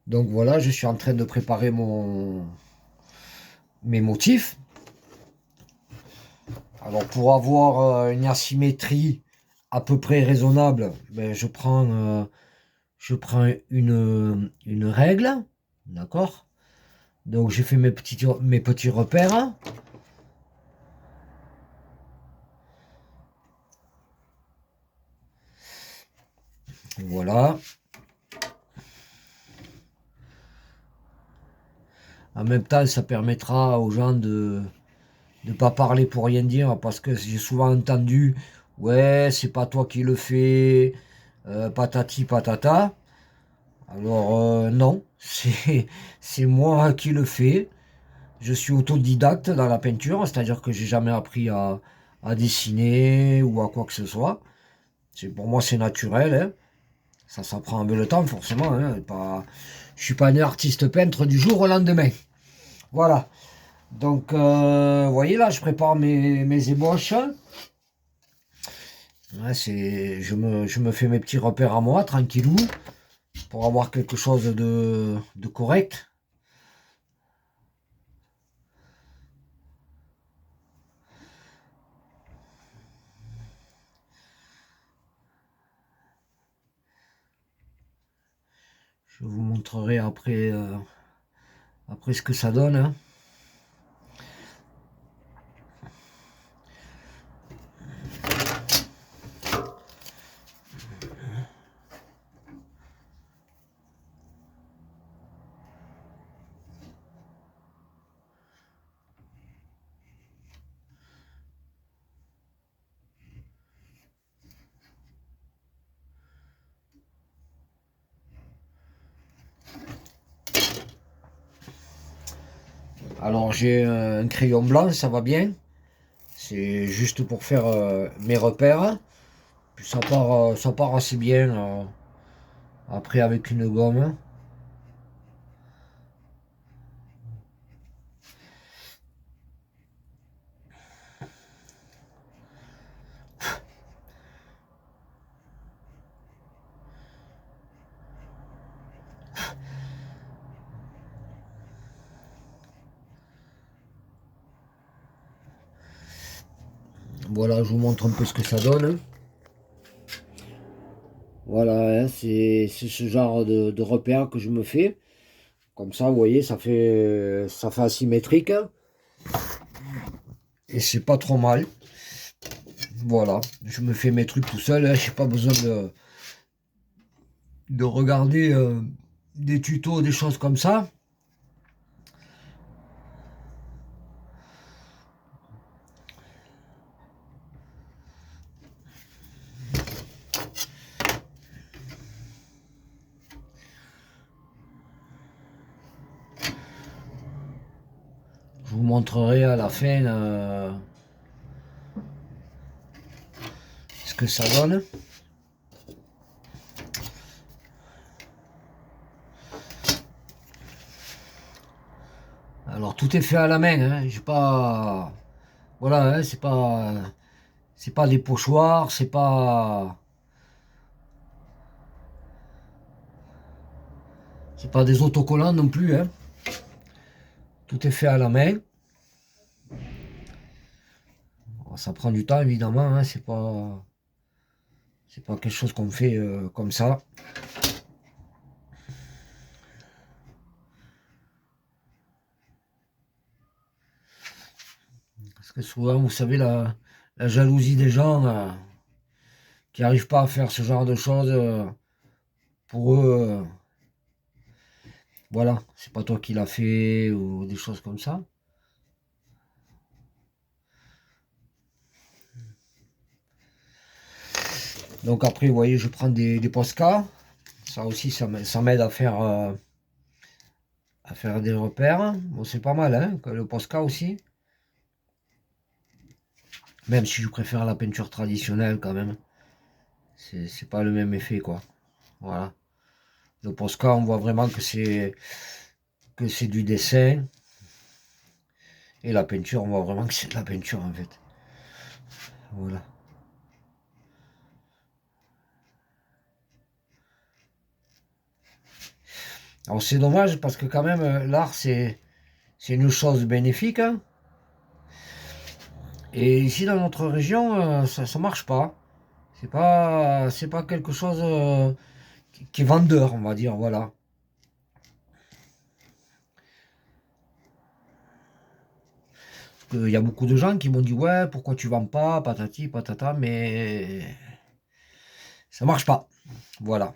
Donc voilà, je suis en train de préparer mes motifs. Alors pour avoir une asymétrie à peu près raisonnable, ben, je prends une règle, d'accord? Donc j'ai fait mes petits repères. Voilà. En même temps, ça permettra aux gens de ne pas parler pour rien dire, parce que j'ai souvent entendu, ouais, c'est pas toi qui le fais, patati patata. Alors non, c'est moi qui le fais. Je suis autodidacte dans la peinture, c'est-à-dire que j'ai jamais appris à dessiner ou à quoi que ce soit. Pour moi, c'est naturel, hein. Ça s'apprend avec le temps, forcément, hein. Je suis pas un artiste peintre du jour au lendemain. Voilà. Donc, vous voyez là, je prépare mes ébauches. Ouais, je me fais mes petits repères à moi, tranquillou, pour avoir quelque chose de correct. Je vous montrerai après ce que ça donne, hein. Alors j'ai un crayon blanc, ça va bien. C'est juste pour faire mes repères. Puis ça part assez bien après avec une gomme. Voilà, je vous montre un peu ce que ça donne. Voilà, hein, c'est ce genre de repères que je me fais. Comme ça, vous voyez, ça fait asymétrique. Et c'est pas trop mal. Voilà, je me fais mes trucs tout seul, hein. J'ai pas besoin de regarder des tutos, des choses comme ça. Je vous montrerai à la fin ce que ça donne. Alors tout est fait à la main, hein. J'ai pas, voilà, hein, c'est pas des pochoirs, c'est pas des autocollants non plus, hein. Tout est fait à la main. Alors, ça prend du temps évidemment, hein. C'est pas quelque chose qu'on fait comme ça. Parce que souvent, vous savez, la jalousie des gens qui n'arrivent pas à faire ce genre de choses, pour eux, voilà, c'est pas toi qui l'as fait ou des choses comme ça. Donc après, vous voyez, je prends des Posca. Ça aussi, ça m'aide à faire des repères. Bon, c'est pas mal, hein, que le Posca aussi. Même si je préfère la peinture traditionnelle quand même. C'est pas le même effet, quoi. Voilà. Le Posca, on voit vraiment que c'est du dessin. Et la peinture, on voit vraiment que c'est de la peinture en fait. Voilà. Alors c'est dommage parce que quand même l'art c'est une chose bénéfique, hein. Et ici dans notre région ça marche pas. C'est pas quelque chose qui est vendeur, on va dire, voilà. Il y a beaucoup de gens qui m'ont dit ouais pourquoi tu vends pas, patati patata, mais ça marche pas. Voilà.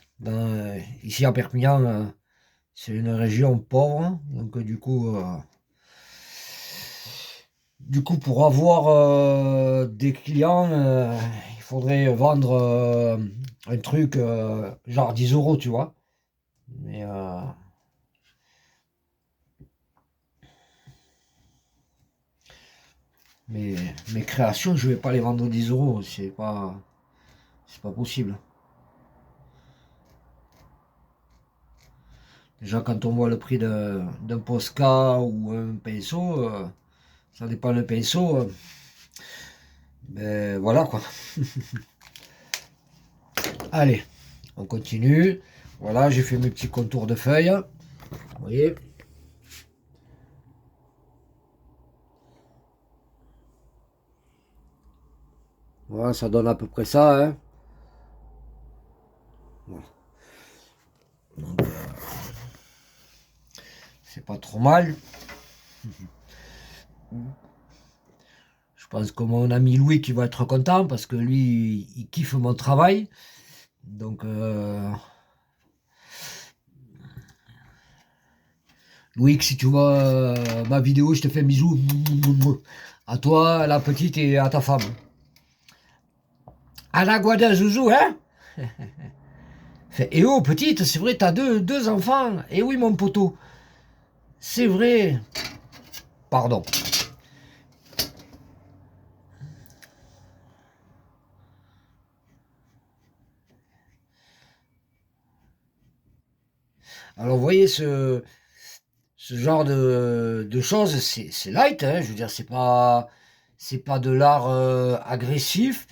Ici à Perpignan, c'est une région pauvre, donc du coup, pour avoir des clients, il faudrait vendre un truc genre 10 euros, tu vois. Mais mes, mes créations, je vais pas les vendre 10 euros, c'est pas possible. Déjà, quand on voit le prix d'un Posca ou un pinceau, ça dépend le pinceau, ben voilà quoi. Allez, on continue. Voilà, j'ai fait mes petits contours de feuilles. Vous voyez. Voilà, ça donne à peu près ça, hein. Voilà. Donc, c'est pas trop mal. Je pense que mon ami Louis qui va être content parce que lui, il kiffe mon travail. Donc, Louis, si tu vois ma vidéo, je te fais un bisou. À toi, la petite, et à ta femme. À la Guada Zouzou, hein? Fait, eh oh, petite, c'est vrai, t'as deux enfants. Eh oui, mon poteau. C'est vrai. Pardon. Alors, vous voyez, ce genre de choses, c'est light, hein, je veux dire, c'est pas de l'art agressif,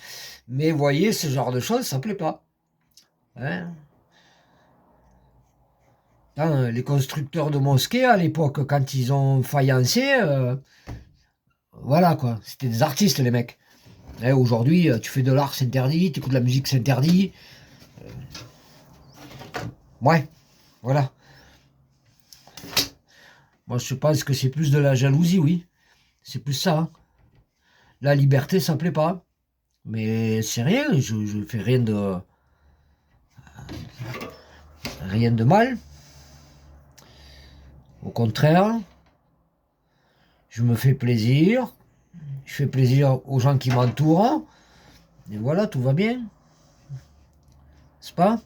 mais vous voyez, ce genre de choses, ça plaît pas. Hein. Hein, les constructeurs de mosquées, à l'époque, quand ils ont faillancé, voilà quoi, c'était des artistes, les mecs. Hein, aujourd'hui, tu fais de l'art, c'est interdit, tu écoutes de la musique, c'est interdit. Ouais, voilà. Moi, je pense que c'est plus de la jalousie, oui. C'est plus ça, hein. La liberté, ça plaît pas. Mais c'est rien, je fais rien de mal. Au contraire, je me fais plaisir. Je fais plaisir aux gens qui m'entourent. Et voilà, tout va bien. C'est pas?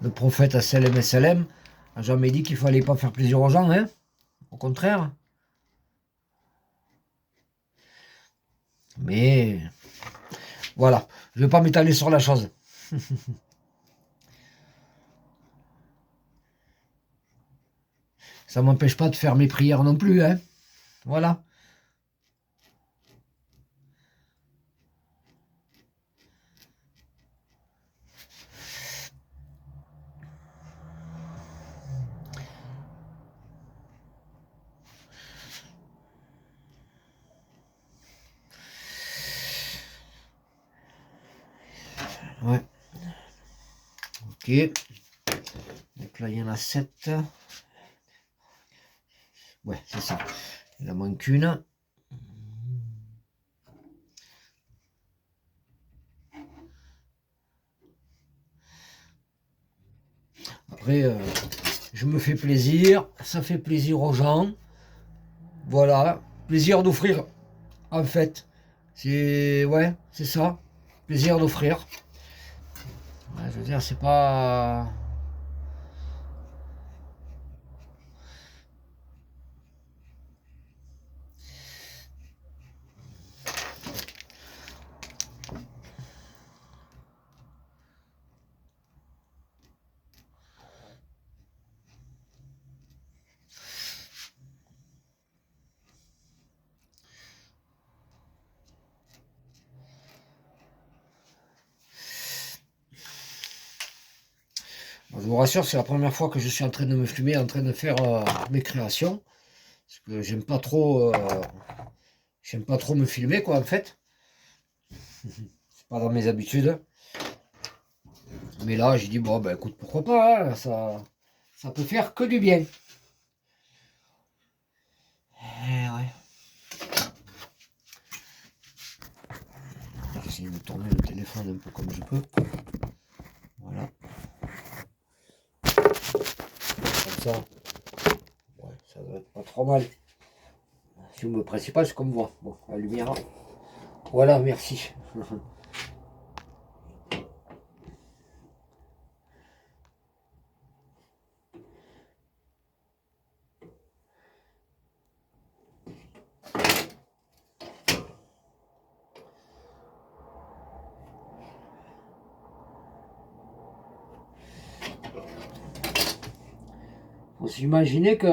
Le prophète Salem et Salem a jamais dit qu'il fallait pas faire plaisir aux gens, hein. Au contraire. Mais voilà, je vais pas m'étaler sur la chose. Ça m'empêche pas de faire mes prières non plus, hein. Voilà. Ouais. Ok. Donc là, il y en a 7. Ouais, c'est ça. Il en manque une. Après, je me fais plaisir. Ça fait plaisir aux gens. Voilà. Plaisir d'offrir, en fait. Ouais, c'est ça. Plaisir d'offrir. Ouais, je veux dire, c'est pas. Je vous rassure, c'est la première fois que je suis en train de me filmer, en train de faire mes créations. Parce que j'aime pas trop me filmer, quoi, en fait. C'est pas dans mes habitudes. Mais là, j'ai dit, bon, ben écoute, pourquoi pas, hein, ça peut faire que du bien. Ouais. J'essaie de tourner le téléphone un peu comme je peux. Voilà. Comme ça. Ouais, ça doit être pas trop mal. Si vous me principal, c'est comme moi. Bon, la lumière. Voilà, merci. Faut s'imaginer que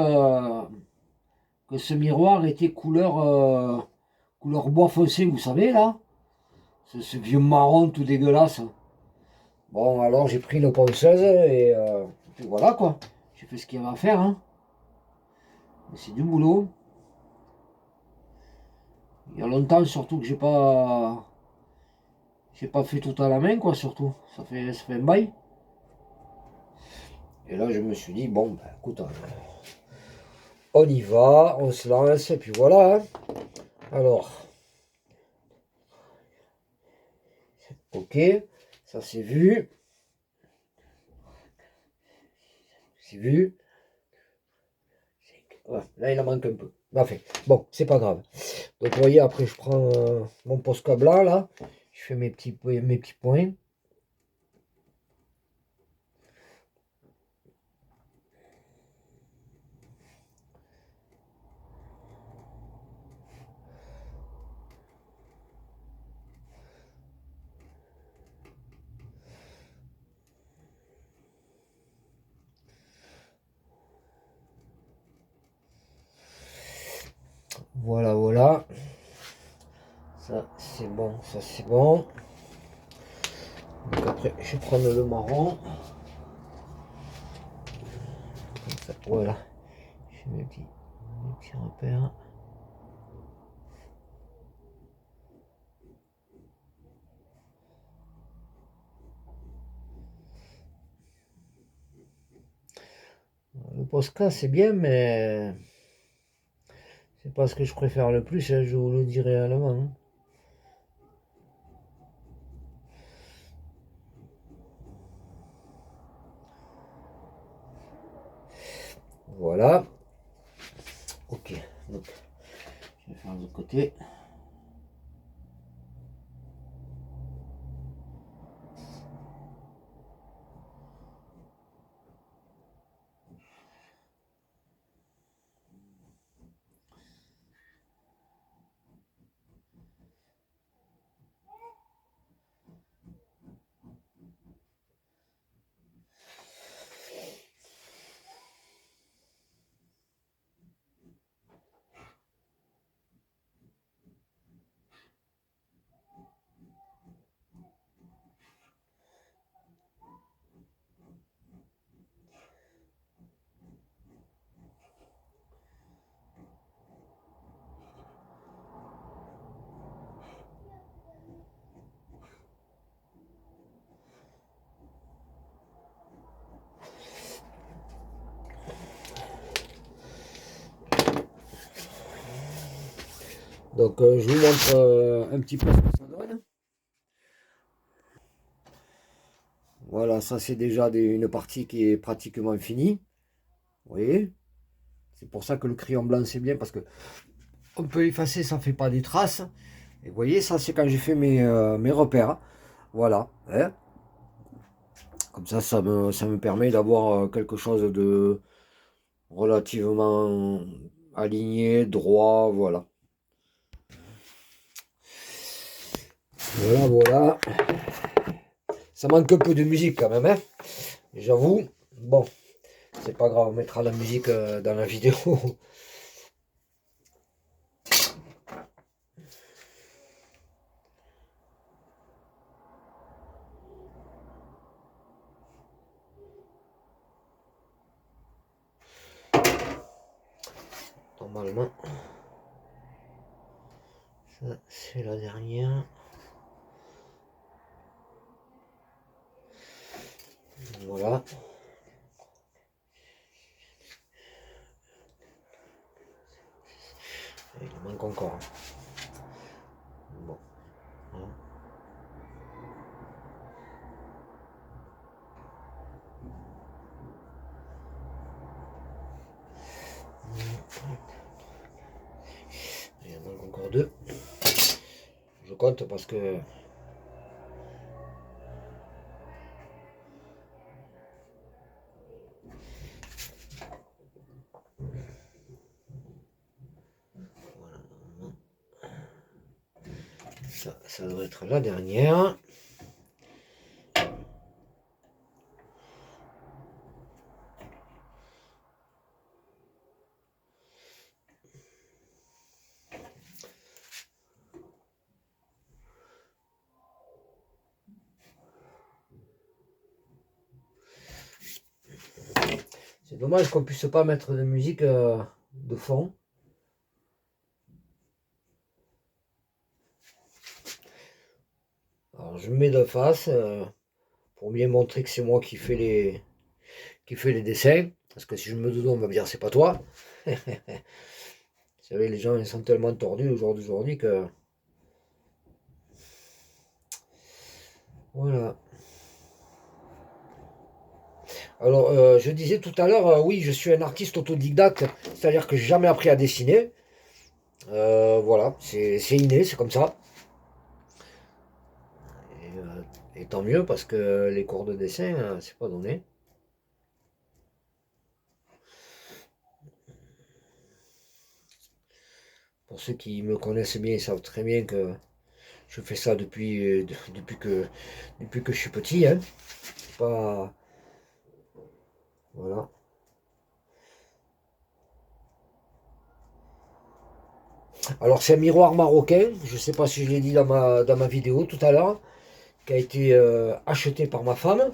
ce miroir était couleur bois foncé, vous savez là, ce vieux marron tout dégueulasse. Bon, alors j'ai pris une ponceuse et voilà quoi. J'ai fait ce qu'il y avait à faire, hein. Mais c'est du boulot. Il y a longtemps surtout que j'ai pas fait tout à la main quoi, surtout. Ça fait un bail. Et là je me suis dit bon, ben, écoute, on y va, on se lance et puis voilà, hein. Alors, ok, ça c'est vu. C'est vu. Ouais, là, il en manque un peu. Enfin, bon, c'est pas grave. Donc, vous voyez, après, je prends mon Posca blanc, là. Je fais mes petits points. Voilà, voilà. Ça, c'est bon. Ça, c'est bon. Donc, après, je vais prendre le marron. Comme ça, voilà. Je fais mes petits repères. Le Posca, c'est bien, mais c'est pas ce que je préfère le plus, hein, je vous le dis réellement, hein. Voilà. Ok. Donc, je vais faire de l'autre côté. Donc, je vous montre un petit peu ce que ça donne. Voilà, ça c'est déjà une partie qui est pratiquement finie. Vous voyez? C'est pour ça que le crayon blanc c'est bien parce que on peut effacer, ça ne fait pas des traces. Et vous voyez, ça c'est quand j'ai fait mes repères. Voilà, hein. Comme ça me permet d'avoir quelque chose de relativement aligné, droit, voilà. Voilà, voilà. Ça manque un peu de musique quand même, hein. J'avoue. Bon, c'est pas grave, on mettra la musique dans la vidéo. normalement. Ça, c'est la dernière. Voilà. Il manque encore. Bon. Il en manque encore deux. Je compte parce que ça devrait être la dernière. C'est dommage qu'on puisse pas mettre de musique de fond. Alors je me mets de face pour bien montrer que c'est moi qui fais les dessins. Parce que si je me mets de dos, on va me dire c'est pas toi. Vous savez, les gens ils sont tellement tordus aujourd'hui que... Voilà. Alors, je disais tout à l'heure, oui, je suis un artiste autodidacte, c'est-à-dire que j'ai jamais appris à dessiner. Voilà, c'est inné, c'est comme ça. Et tant mieux parce que les cours de dessin, c'est pas donné. Pour ceux qui me connaissent bien, ils savent très bien que je fais ça depuis que je suis petit. Hein. C'est pas... Voilà. Alors c'est un miroir marocain, je ne sais pas si je l'ai dit dans ma vidéo tout à l'heure, qui a été acheté par ma femme,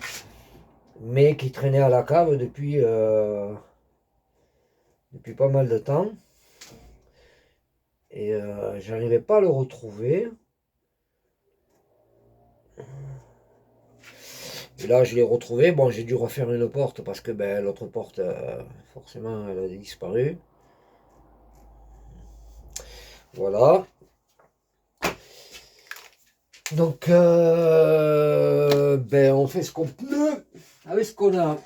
mais qui traînait à la cave depuis pas mal de temps. Et j'arrivais pas à le retrouver. Et là, je l'ai retrouvé. Bon, j'ai dû refaire une porte parce que ben, l'autre porte, forcément, elle a disparu. Voilà. Donc, ben, on fait ce qu'on peut avec ce qu'on a.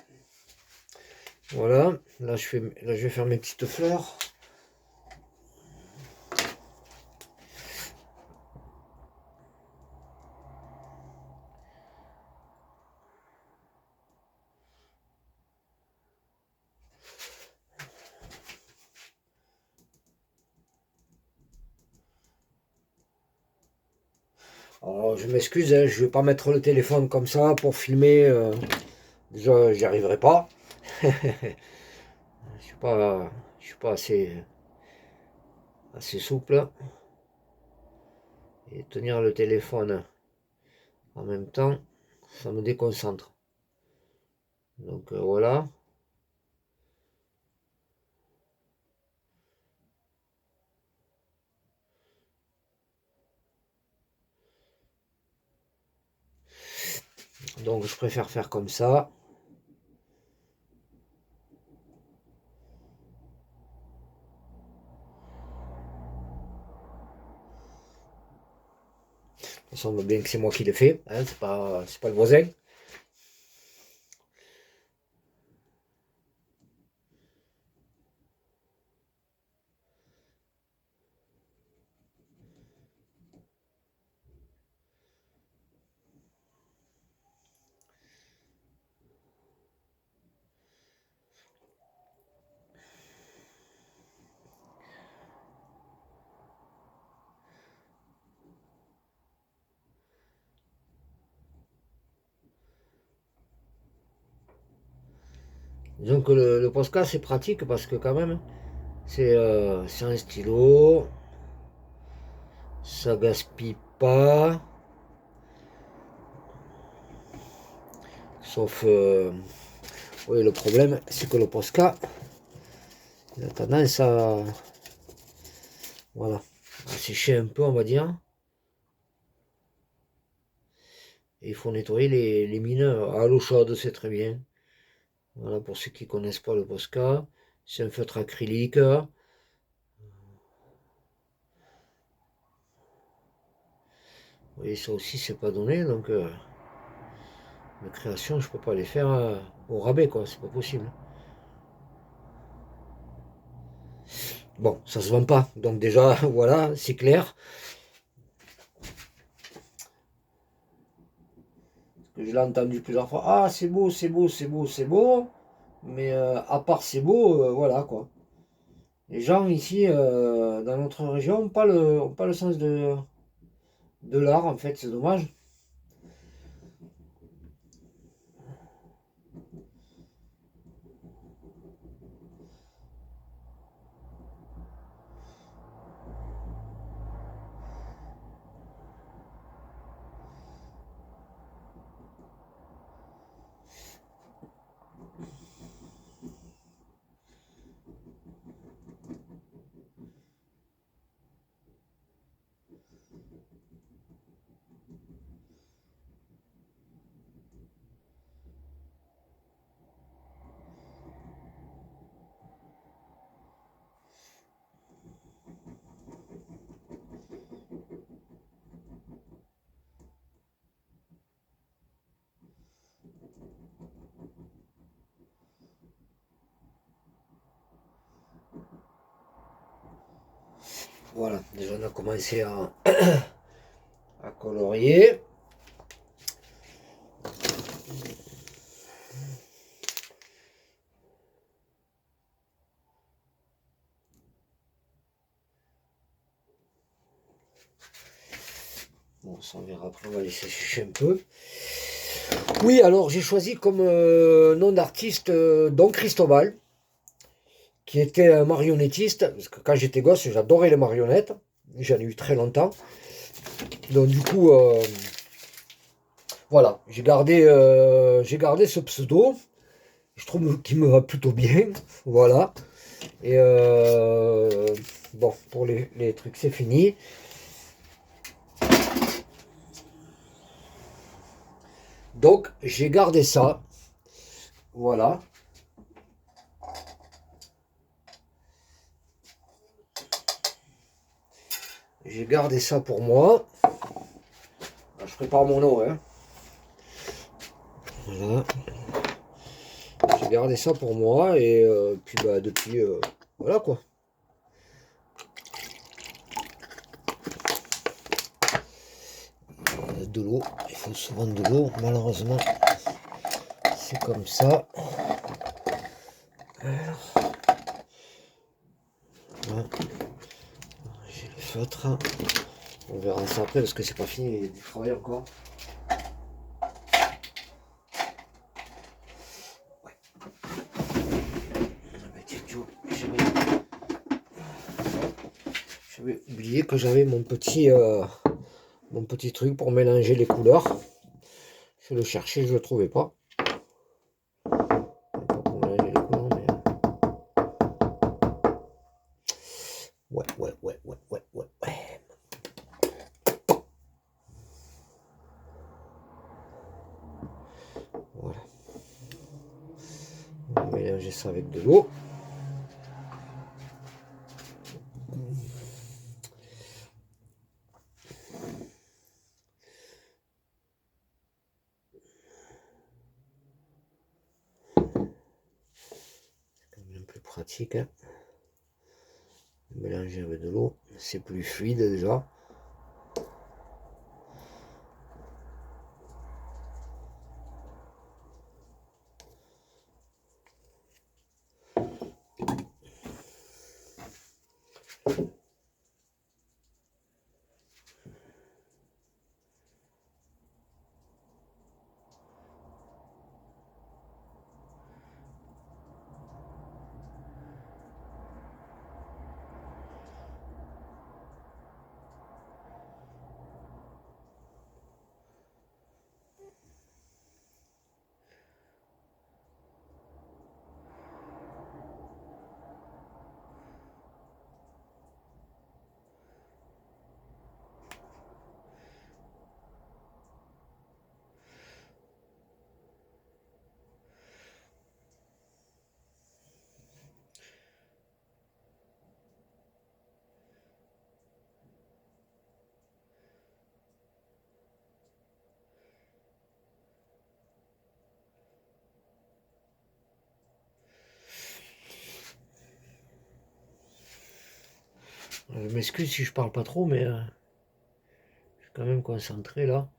Voilà. Là, je vais faire mes petites fleurs. Alors, je m'excuse, hein, je vais pas mettre le téléphone comme ça pour filmer. Déjà, j'y arriverai pas. Je suis pas assez souple. Et tenir le téléphone en même temps, ça me déconcentre. Donc voilà. Donc je préfère faire comme ça. Ça semble bien que c'est moi qui l'ai fait, hein, c'est pas le voisin. Disons que le Posca c'est pratique parce que quand même c'est un stylo, ça gaspille pas, sauf oui, le problème c'est que le Posca il a tendance Voilà, à sécher un peu, on va dire. Et il faut nettoyer les mineurs à l'eau chaude, c'est très bien. Voilà, pour ceux qui ne connaissent pas le Posca, c'est un feutre acrylique. Vous voyez, ça aussi, c'est pas donné, donc mes créations, je peux pas les faire au rabais, quoi, c'est pas possible. Bon, ça se vend pas, donc déjà, voilà, c'est clair. Je l'ai entendu plusieurs fois. Ah, c'est beau, c'est beau, c'est beau, c'est beau. Mais à part c'est beau, voilà quoi. Les gens ici, dans notre région, ont pas le sens de l'art, en fait, c'est dommage. Voilà, déjà on a commencé à colorier. Bon, ça on verra après, on va laisser sécher un peu. Oui, alors j'ai choisi comme nom d'artiste Don Cristobal, qui était un marionnettiste, parce que quand j'étais gosse, j'adorais les marionnettes. J'en ai eu très longtemps. Donc du coup, voilà, j'ai gardé ce pseudo. Je trouve qu'il me va plutôt bien. Voilà. Et bon, pour les trucs, c'est fini. Donc, j'ai gardé ça. Voilà. J'ai gardé ça pour moi. Je prépare mon eau, hein. Voilà. J'ai gardé ça pour moi et puis bah depuis voilà quoi. De l'eau, il faut souvent de l'eau, malheureusement c'est comme ça. Alors, voilà. J'ai le feutre. On verra ça après parce que c'est pas fini, il y a du travail encore. J'avais oublié que j'avais mon petit truc pour mélanger les couleurs. Je le cherchais, je le trouvais pas. Pas pour mélanger les couleurs, mais... Ouais. Voilà. On va mélanger ça avec de l'eau. C'est quand même plus pratique, hein. Mélanger avec de l'eau, c'est plus fluide déjà. Je m'excuse si je parle pas trop, mais je suis quand même concentré là.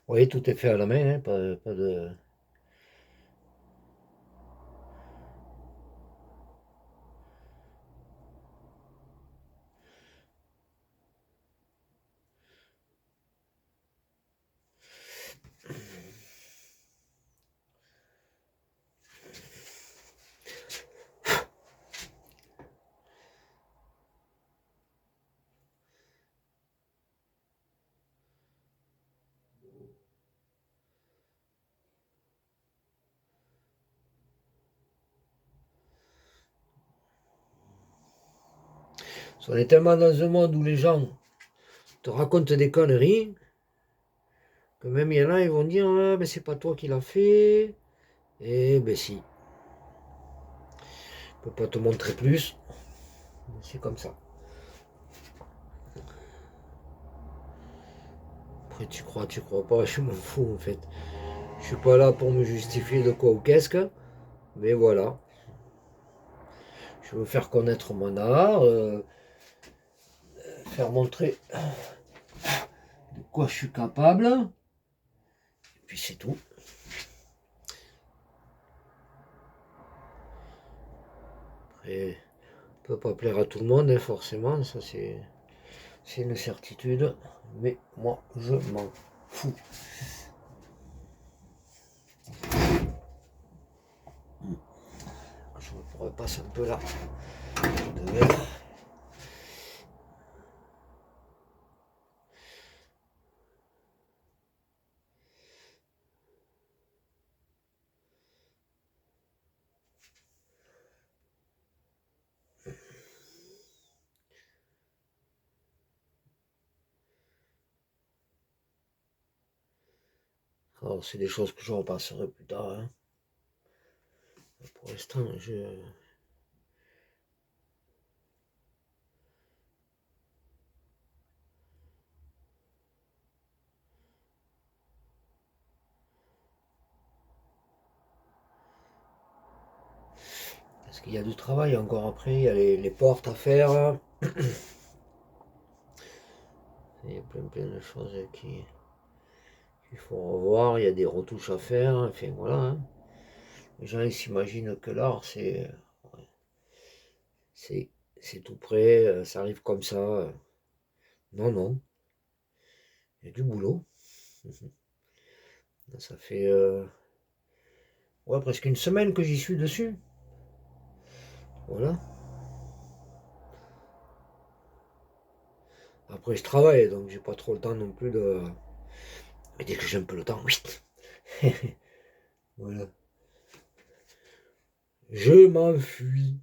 Oui, tout est fait à la main, hein, pas de. On est tellement dans un monde où les gens te racontent des conneries que même il y en a, ils vont dire ah, mais c'est pas toi qui l'as fait. Eh ben si, je peux pas te montrer plus. C'est comme ça. Après, tu crois pas, je m'en fous en fait. Je suis pas là pour me justifier de quoi ou qu'est-ce que, mais voilà. Je veux faire connaître mon art, faire montrer de quoi je suis capable, et puis c'est tout. Après, on peut pas plaire à tout le monde, hein, forcément, ça c'est une certitude, mais moi je m'en fous. Je me repasse un peu là. Alors c'est des choses que je repasserai plus tard, hein. Pour l'instant, parce qu'il y a du travail encore après, il y a les portes à faire. Il y a plein de choses qui Il faut revoir, il y a des retouches à faire, enfin voilà, hein. Les gens ils s'imaginent que l'art c'est c'est tout prêt, ça arrive comme ça. Non, non, il y a du boulot. Ça fait ouais, presque une semaine que j'y suis dessus. Voilà. Après je travaille, donc j'ai pas trop le temps non plus de. Mais dès que j'ai un peu le temps, oui. Voilà. Je m'enfuis.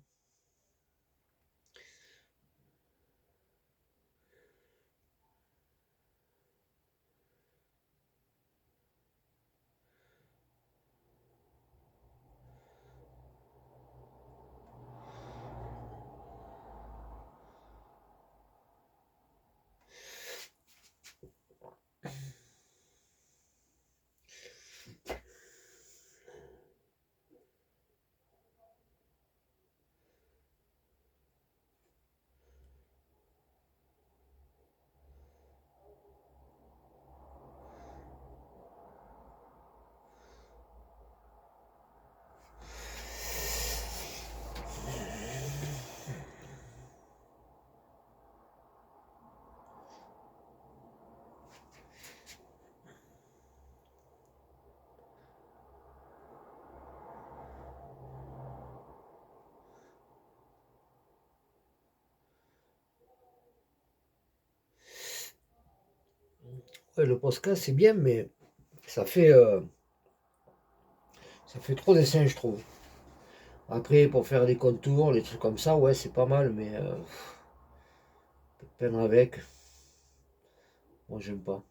Ouais, le Posca c'est bien, mais ça fait, euh, ça fait trop dessin, je trouve. Après, pour faire des contours, les trucs comme ça, ouais, c'est pas mal, mais peindre avec, moi j'aime pas.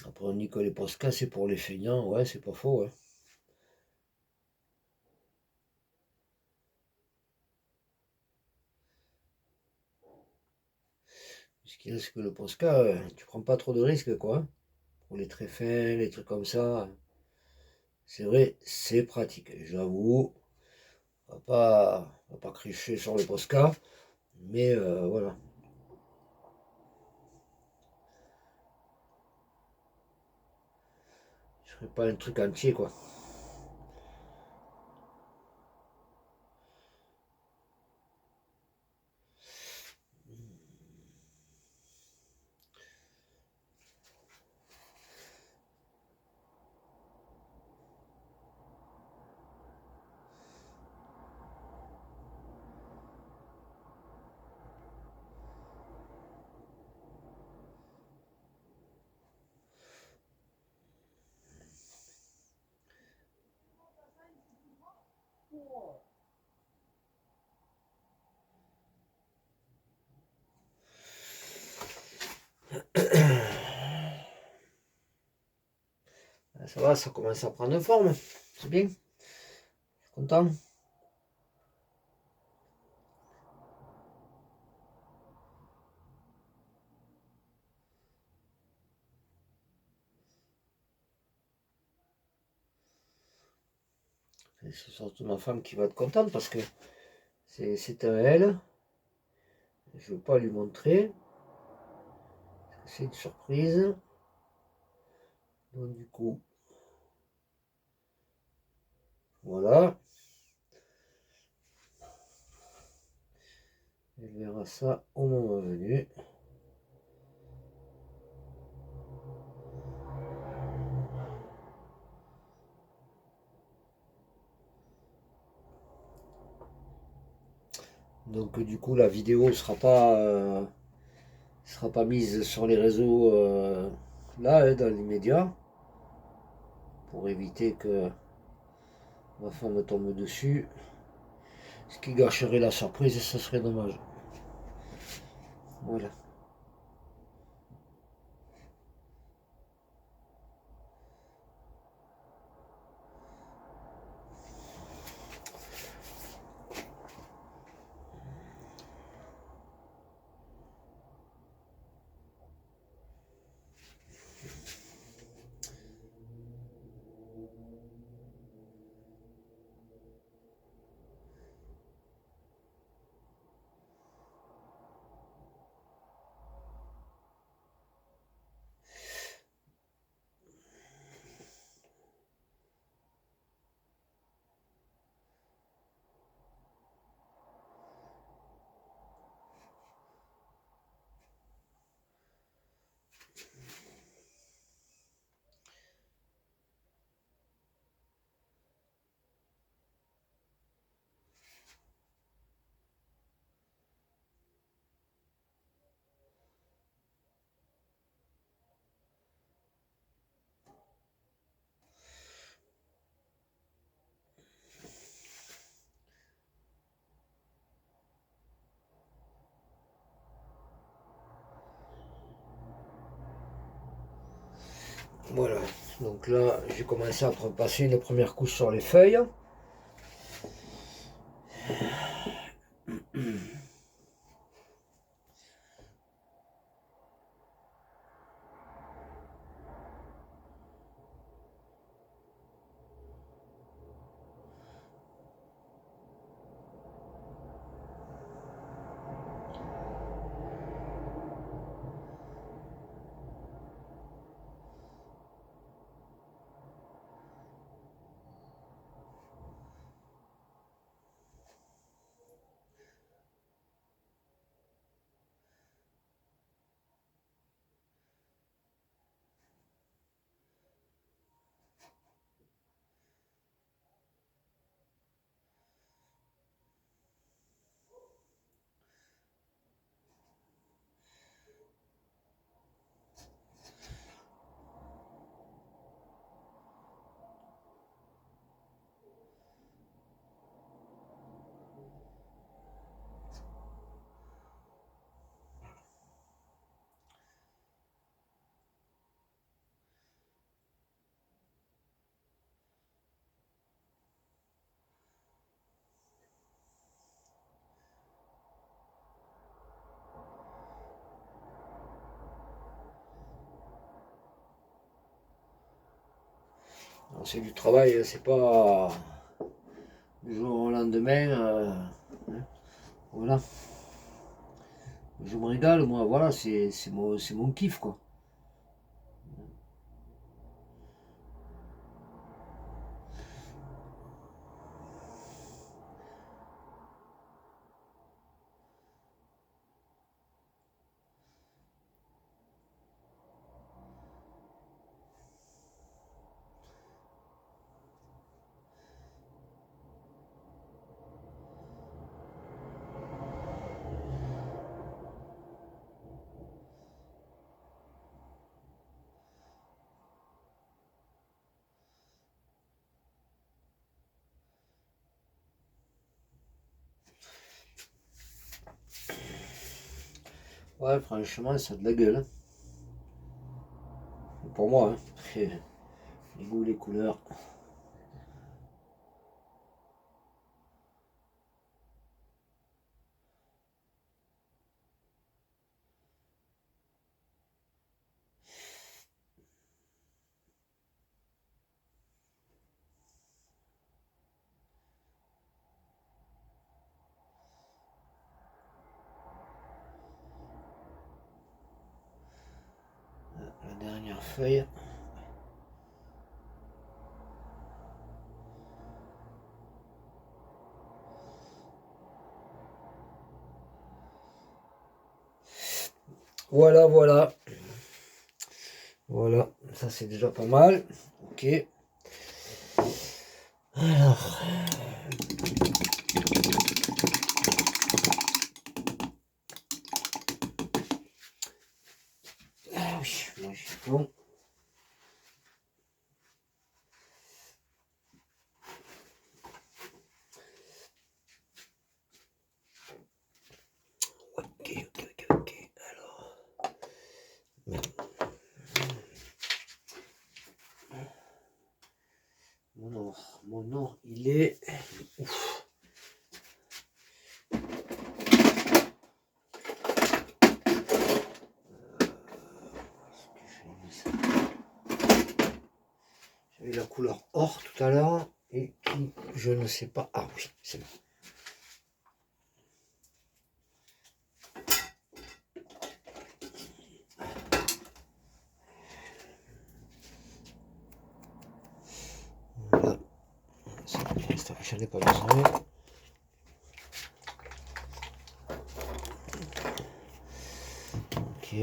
Après, on dit que les Posca c'est pour les feignants, ouais, c'est pas faux, ouais. Ce qui reste que le Posca, tu prends pas trop de risques, quoi, hein. Pour les traits fins, les trucs comme ça, c'est vrai, c'est pratique. J'avoue, on va pas cracher sur le Posca, mais voilà. Je ferai pas un truc entier, quoi. Ça va, ça commence à prendre forme. C'est bien. Je suis content. C'est surtout ma femme qui va être contente parce que c'est à elle. Je ne veux pas lui montrer. C'est une surprise. Donc du coup, voilà. Elle verra ça au moment venu. Donc du coup, la vidéo ne sera pas mise sur les réseaux là, hein, dans l'immédiat, pour éviter que ma femme tombe dessus. Ce qui gâcherait la surprise, et ce serait dommage. Voilà. Voilà, donc là j'ai commencé à repasser une première couche sur les feuilles. C'est du travail, c'est pas du jour au lendemain. Hein, voilà. Je me régale, moi, voilà, c'est mon kiff, quoi. Ouais, franchement, ça a de la gueule, hein. Pour moi, hein. Les goûts, les couleurs. La dernière feuille. Voilà, voilà. Voilà, ça c'est déjà pas mal. Ok. Alors. Ah oui, moi je suis bon. Ok, ok, ok, ok. Alors. Mon or, il est. Ouf. J'avais la couleur or tout à l'heure et qui, je ne sais pas. Ah oui, c'est bon. Voilà. Ça, j'en ai pas besoin. Ok.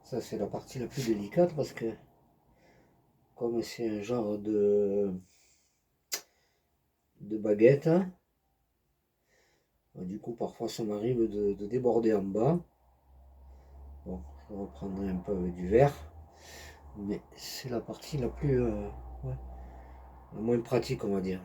Ça c'est la partie la plus délicate parce que comme c'est un genre de baguette, hein, du coup parfois ça m'arrive de déborder en bas. Bon, je reprendrai un peu avec du verre, mais c'est la partie la plus ouais, la moins pratique on va dire.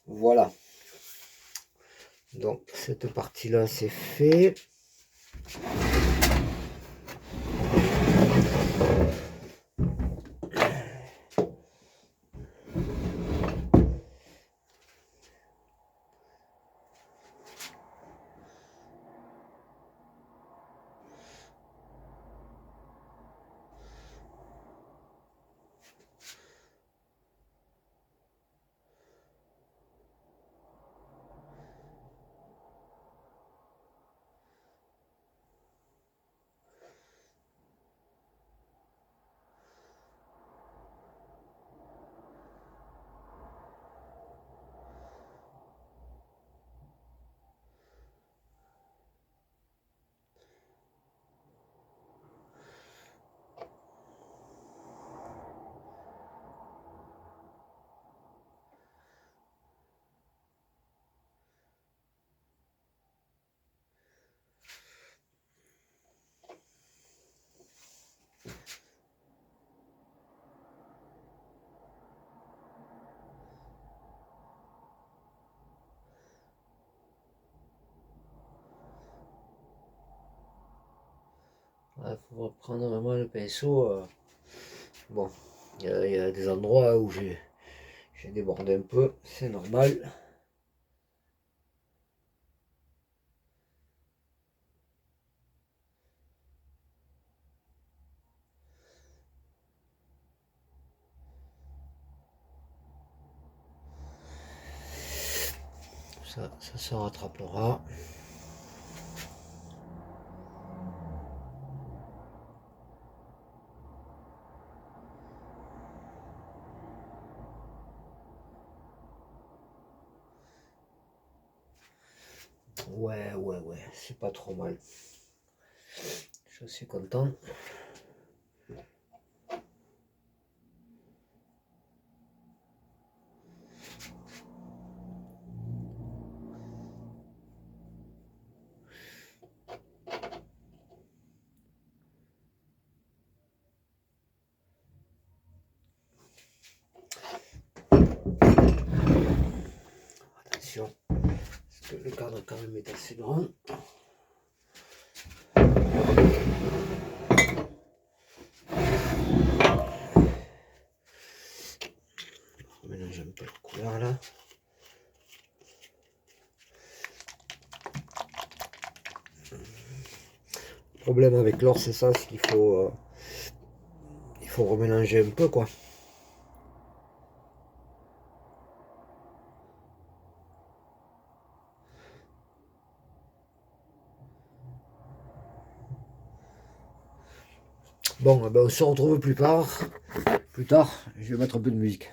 Voilà, donc cette partie là c'est fait. Il faut prendre vraiment le pinceau. Bon, il y a des endroits où j'ai débordé un peu, c'est normal. Ça se rattrapera. Ouais, c'est pas trop mal. Je suis content. Attention, parce que le cadre quand même est assez grand. On mélange un peu la couleur là. Le problème avec l'or c'est ça, c'est qu'il faut remélanger un peu quoi. Bon, ben on se retrouve plus tard. Je vais mettre un peu de musique.